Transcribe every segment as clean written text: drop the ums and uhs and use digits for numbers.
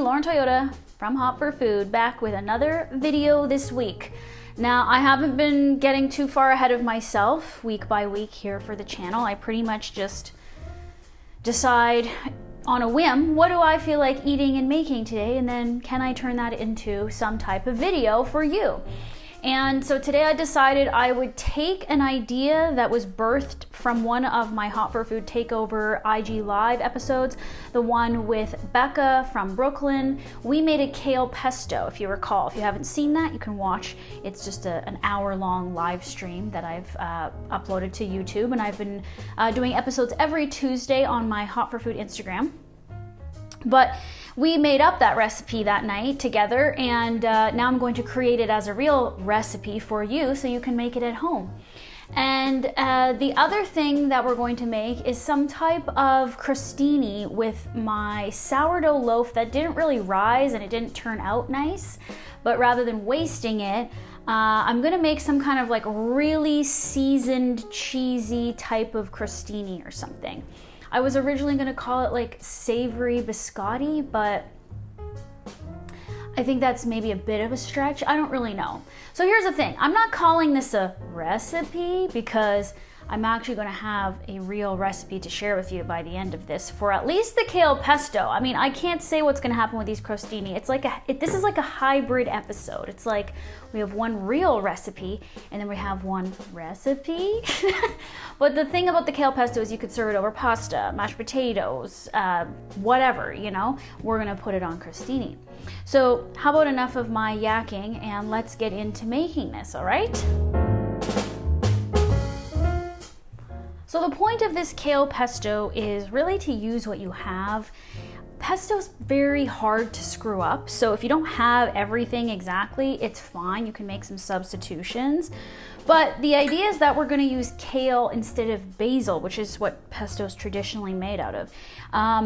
Lauren Toyota from Hot for Food, back with another video this week. Now, I haven't been getting too far ahead of myself week by week here for the channel. I pretty much just decide on a whim, what do I feel like eating and making today, and then can I turn that into some type of video for you? And so today I decided I would take an idea that was birthed from one of my Hot for Food Takeover IG Live episodes, the one with Becca from Brooklyn. We made a kale pesto, if you recall. If you haven't seen that, you can watch. It's just an hour-long live stream that I've uploaded to YouTube, and I've been doing episodes every Tuesday on my Hot for Food Instagram. But we made up that recipe that night together, and now I'm going to create it as a real recipe for you so you can make it at home. And the other thing that we're going to make is some type of crostini with my sourdough loaf that didn't really rise and it didn't turn out nice. But rather than wasting it, I'm gonna make some kind of like really seasoned, cheesy type of crostini or something. I was originally gonna call it like savory biscotti, but I think that's maybe a bit of a stretch. I don't really know. So here's the thing. I'm not calling this a recipe because I'm actually gonna have a real recipe to share with you by the end of this for at least the kale pesto. I mean, I can't say what's gonna happen with these crostini. It's like this is like a hybrid episode. It's like we have one real recipe and then we have one recipe. But the thing about the kale pesto is you could serve it over pasta, mashed potatoes, whatever, you know. We're gonna put it on crostini. So how about enough of my yakking and let's get into making this, all right? So the point of this kale pesto is really to use what you have. Pesto's very hard to screw up, so if you don't have everything exactly, it's fine. You can make some substitutions. But the idea is that we're going to use kale instead of basil, which is what pesto is traditionally made out of.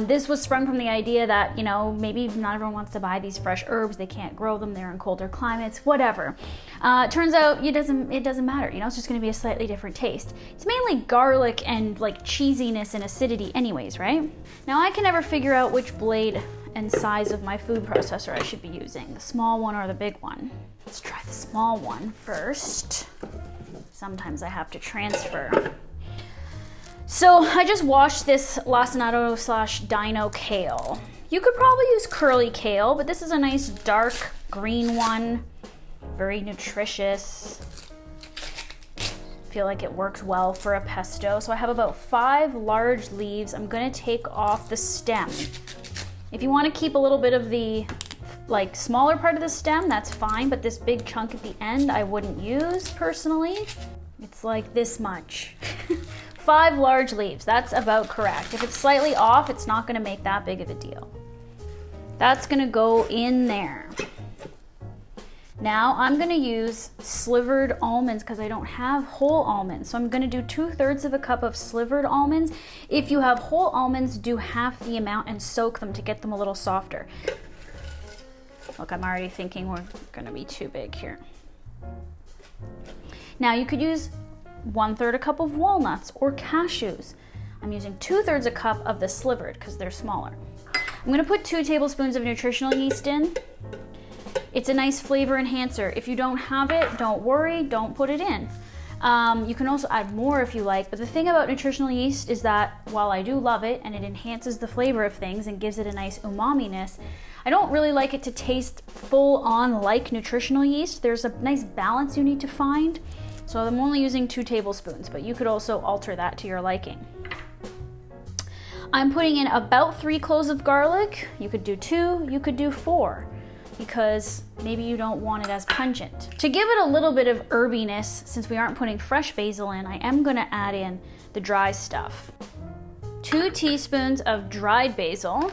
This was sprung from the idea that, you know, maybe not everyone wants to buy these fresh herbs. They can't grow them. They're in colder climates, whatever. Turns out it doesn't matter. You know, it's just going to be a slightly different taste. It's mainly garlic and like cheesiness and acidity anyways, right? Now I can never figure out which blade and size of my food processor I should be using, the small one or the big one. Let's try the small one first. Sometimes I have to transfer. So I just washed this lacinato/dino kale. You could probably use curly kale, but this is a nice dark green one, very nutritious. Feel like it works well for a pesto. So I have about 5 large leaves. I'm gonna take off the stem. If you want to keep a little bit of the like smaller part of the stem, that's fine, but this big chunk at the end I wouldn't use personally. It's like this much. 5 large leaves, that's about correct. If it's slightly off, it's not gonna make that big of a deal. That's gonna go in there. Now I'm gonna use slivered almonds because I don't have whole almonds. So I'm gonna do 2/3 of a cup of slivered almonds. If you have whole almonds, do half the amount and soak them to get them a little softer. Look, I'm already thinking we're gonna be too big here. Now you could use 1/3 a cup of walnuts or cashews. I'm using 2/3 a cup of the slivered because they're smaller. I'm gonna put 2 tablespoons of nutritional yeast in. It's a nice flavor enhancer. If you don't have it, don't worry, don't put it in. You can also add more if you like, but the thing about nutritional yeast is that while I do love it and it enhances the flavor of things and gives it a nice umami-ness, I don't really like it to taste full on like nutritional yeast. There's a nice balance you need to find. So I'm only using 2 tablespoons, but you could also alter that to your liking. I'm putting in about 3 cloves of garlic. You could do 2, you could do 4. Because maybe you don't want it as pungent. To give it a little bit of herbiness, since we aren't putting fresh basil in, I am gonna add in the dry stuff. 2 teaspoons of dried basil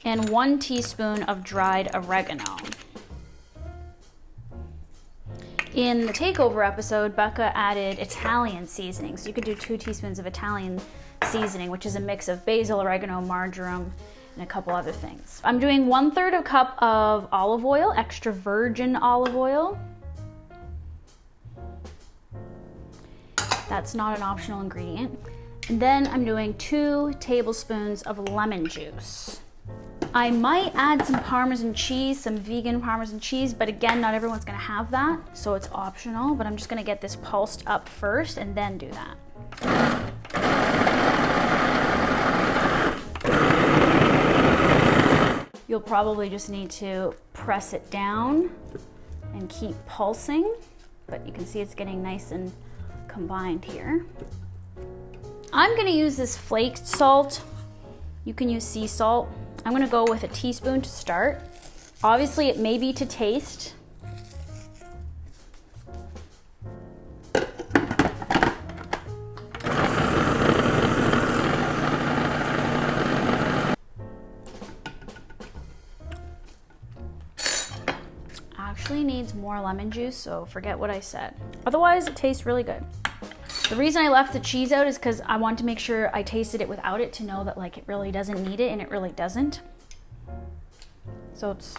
and 1 teaspoon of dried oregano. In the takeover episode, Becca added Italian seasoning. So you could do 2 teaspoons of Italian seasoning, which is a mix of basil, oregano, marjoram, and a couple other things. I'm doing 1/3 a cup of olive oil, extra virgin olive oil. That's not an optional ingredient. And then I'm doing 2 tablespoons of lemon juice. I might add some Parmesan cheese, some vegan Parmesan cheese, but again, not everyone's gonna have that, so it's optional, but I'm just gonna get this pulsed up first and then do that. You'll probably just need to press it down and keep pulsing, but you can see it's getting nice and combined here. I'm gonna use this flaked salt. You can use sea salt. I'm gonna go with a teaspoon to start. Obviously, it may be to taste. Actually needs more lemon juice, so forget what I said. Otherwise, it tastes really good. The reason I left the cheese out is because I wanted to make sure I tasted it without it to know that like it really doesn't need it, and it really doesn't. So it's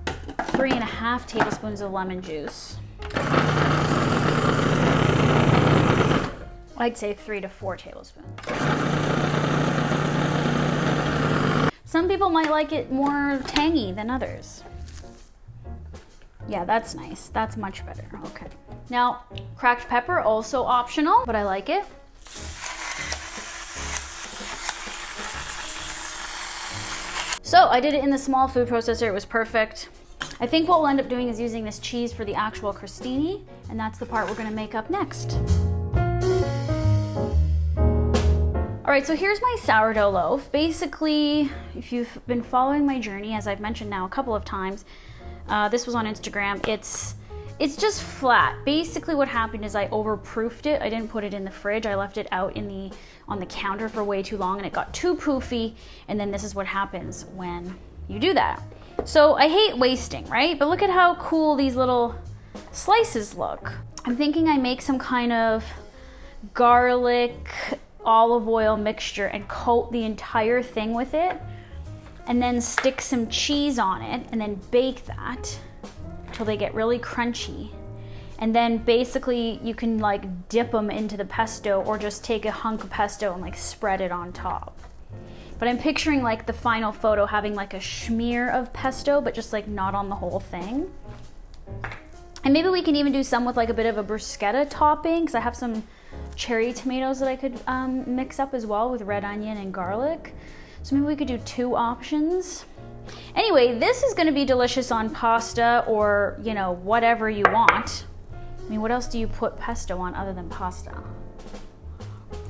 3.5 tablespoons of lemon juice. I'd say 3 to 4 tablespoons. Some people might like it more tangy than others. Yeah, that's nice. That's much better. Okay. Now, cracked pepper, also optional, but I like it. So I did it in the small food processor. It was perfect. I think what we'll end up doing is using this cheese for the actual crostini, and that's the part we're gonna make up next. All right, so here's my sourdough loaf. Basically, if you've been following my journey, as I've mentioned now a couple of times, this was on Instagram, it's just flat. Basically what happened is I overproofed it. I didn't put it in the fridge. I left it out on the counter for way too long, and it got too poofy, and then this is what happens when you do that. So I hate wasting, right? But look at how cool these little slices look. I'm thinking I make some kind of garlic olive oil mixture and coat the entire thing with it, and then stick some cheese on it, and then bake that till they get really crunchy. And then basically you can like dip them into the pesto, or just take a hunk of pesto and like spread it on top. But I'm picturing like the final photo having like a smear of pesto, but just like not on the whole thing. And maybe we can even do some with like a bit of a bruschetta topping, because I have some cherry tomatoes that I could mix up as well with red onion and garlic. So maybe we could do 2 options. Anyway, this is gonna be delicious on pasta, or, you know, whatever you want. I mean, what else do you put pesto on other than pasta?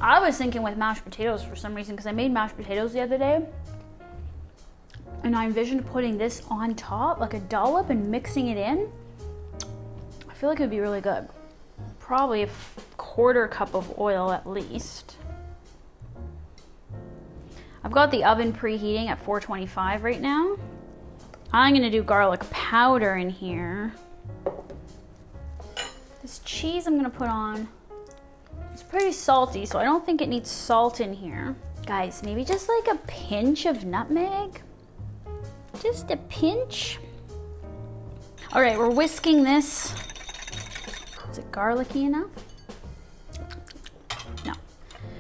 I was thinking with mashed potatoes for some reason, because I made mashed potatoes the other day, and I envisioned putting this on top, like a dollop, and mixing it in. I feel like it would be really good. Probably a 1/4 cup of oil at least. I've got the oven preheating at 425 right now. I'm gonna do garlic powder in here. This cheese I'm gonna put on, it's pretty salty, so I don't think it needs salt in here. Guys, maybe just like a pinch of nutmeg. Just a pinch. All right, we're whisking this. Is it garlicky enough? No.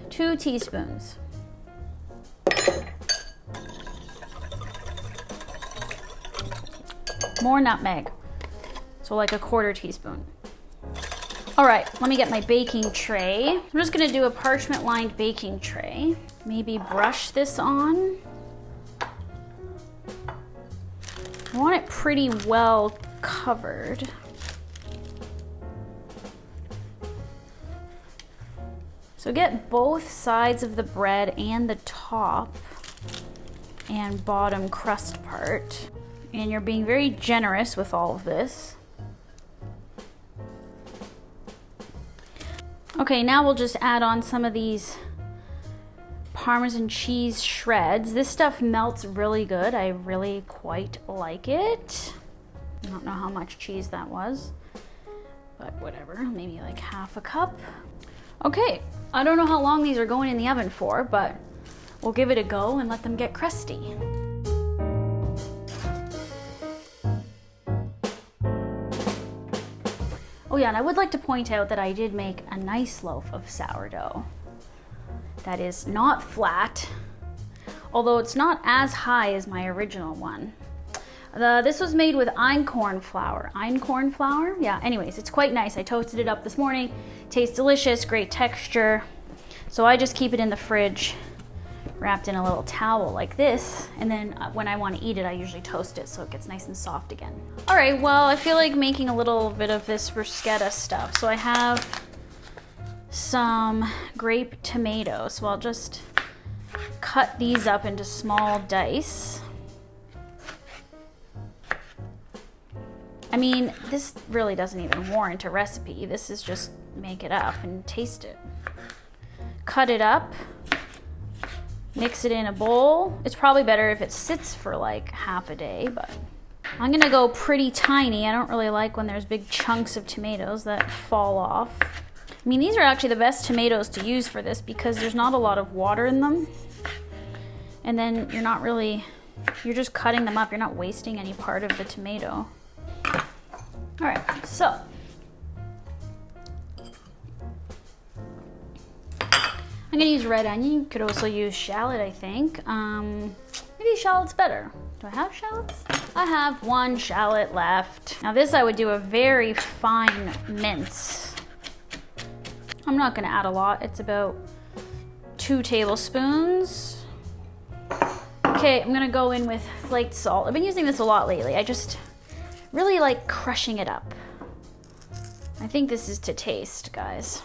2 teaspoons. More nutmeg, so like a 1/4 teaspoon. All right, let me get my baking tray. I'm just gonna do a parchment lined baking tray. Maybe brush this on. I want it pretty well covered. So get both sides of the bread and the top and bottom crust part. And you're being very generous with all of this. Okay, now we'll just add on some of these Parmesan cheese shreds. This stuff melts really good. I really quite like it. I don't know how much cheese that was, but whatever, maybe like 1/2 cup. Okay, I don't know how long these are going in the oven for, but we'll give it a go and let them get crusty. Oh yeah, and I would like to point out that I did make a nice loaf of sourdough that is not flat. although it's not as high as my original one. This was made with einkorn flour. Einkorn flour? Yeah, anyways, it's quite nice. I toasted it up this morning. Tastes delicious, great texture. So I just keep it in the fridge, wrapped in a little towel like this, and then when I want to eat it, I usually toast it so it gets nice and soft again. All right, well, I feel like making a little bit of this bruschetta stuff. So I have some grape tomatoes. So I'll just cut these up into small dice. I mean, this really doesn't even warrant a recipe. This is just make it up and taste it. Cut it up, mix it in a bowl. It's probably better if it sits for like half a day, but I'm gonna go pretty tiny. I don't really like when there's big chunks of tomatoes that fall off. I mean, these are actually the best tomatoes to use for this because there's not a lot of water in them. And then you're just cutting them up. You're not wasting any part of the tomato. All right, so I'm gonna use red onion. You could also use shallot, I think. Maybe shallot's better. Do I have shallots? I have one shallot left. Now this I would do a very fine mince. I'm not gonna add a lot. It's about 2 tablespoons. Okay, I'm gonna go in with flaked salt. I've been using this a lot lately. I just really like crushing it up. I think this is to taste, guys.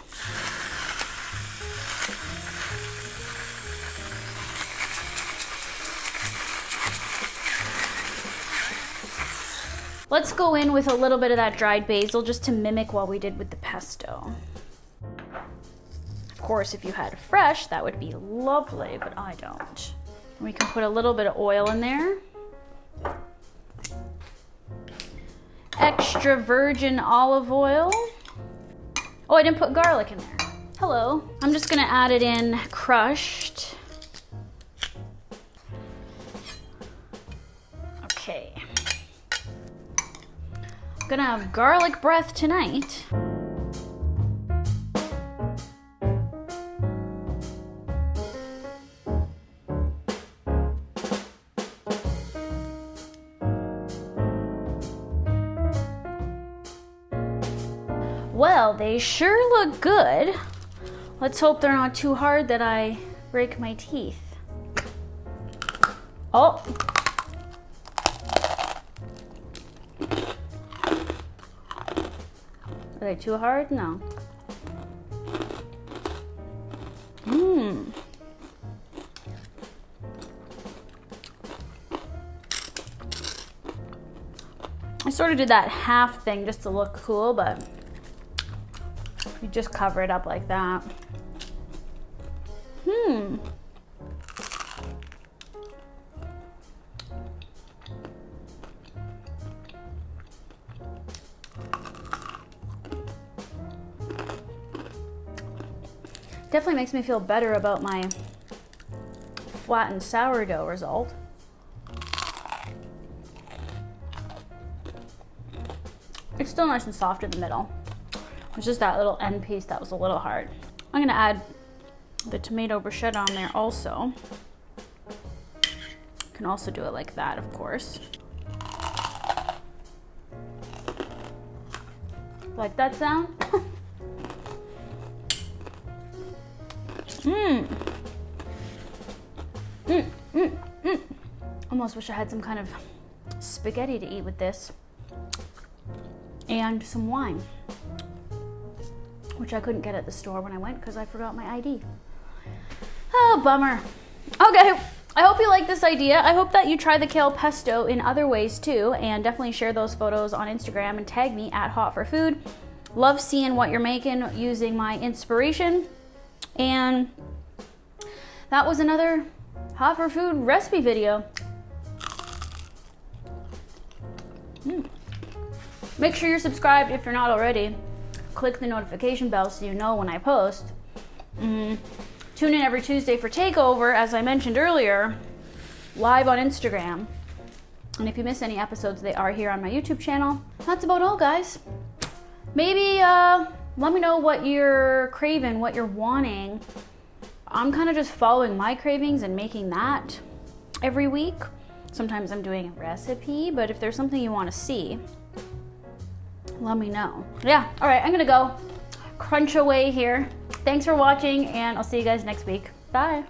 Let's go in with a little bit of that dried basil just to mimic what we did with the pesto. Of course, if you had fresh, that would be lovely, but I don't. We can put a little bit of oil in there. Extra virgin olive oil. Oh, I didn't put garlic in there. Hello. I'm just gonna add it in crushed. Okay. I'm gonna have garlic breath tonight. Well, they sure look good. Let's hope they're not too hard that I break my teeth. Oh. Are they too hard? No. I sort of did that half thing just to look cool, but you just cover it up like that. Definitely makes me feel better about my flattened sourdough result. It's still nice and soft in the middle. It's just that little end piece that was a little hard. I'm gonna add the tomato bruschetta on there also. You can also do it like that, of course. Like that sound? Almost wish I had some kind of spaghetti to eat with this. And some wine, which I couldn't get at the store when I went because I forgot my ID. Oh, bummer. Okay, I hope you like this idea. I hope that you try the kale pesto in other ways too, and definitely share those photos on Instagram and tag me at Hot for Food. Love seeing what you're making using my inspiration. And that was another Hot for Food recipe video. Make sure you're subscribed if you're not already. Click the notification bell so you know when I post. Tune in every Tuesday for Takeover, as I mentioned earlier, live on Instagram. And if you miss any episodes, they are here on my YouTube channel. That's about all, guys. Maybe let me know what you're craving, what you're wanting. I'm kind of just following my cravings and making that. every week. Sometimes I'm doing a recipe, but if there's something you want to see, let me know. Yeah, all right, I'm gonna go crunch away here. Thanks for watching, and I'll see you guys next week. Bye.